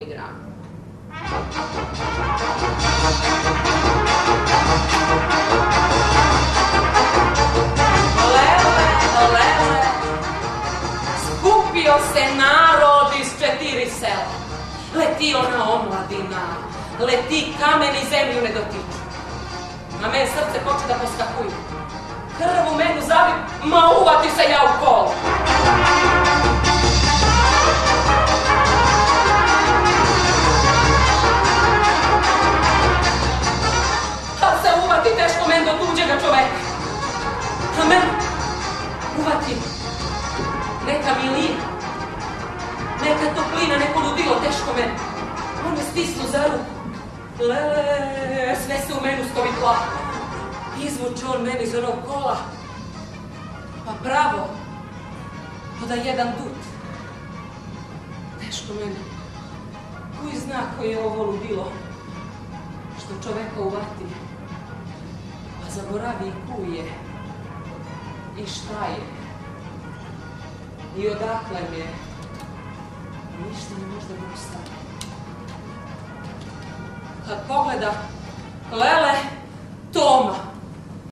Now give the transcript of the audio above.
igram. Lele, skupio se narod iz 4 sela. Leti ona omladina, leti kamen i zemlju ne dotiču. Na mene srce poče da poskakuje. Krv u menu zavi, ma uvati se ja u kolo. Kad se uvati teško men do tuđega čoveka. A men uvati neka milina, neka toplina, neko ludilo teško men. On me stisnu za ruku. Lele, sve se u menu skovi plako. Izvuče on meni iz onog kola. Pa pravo, da jedan dut. Teško meni. Kuj zna koji je ovo ludilo. Što čoveka uvati. Pa zaboravi i kuj je. I šta je. I odakle mi je. Ništa ne možda Bog stavi. Kad pogleda, Lele, Toma.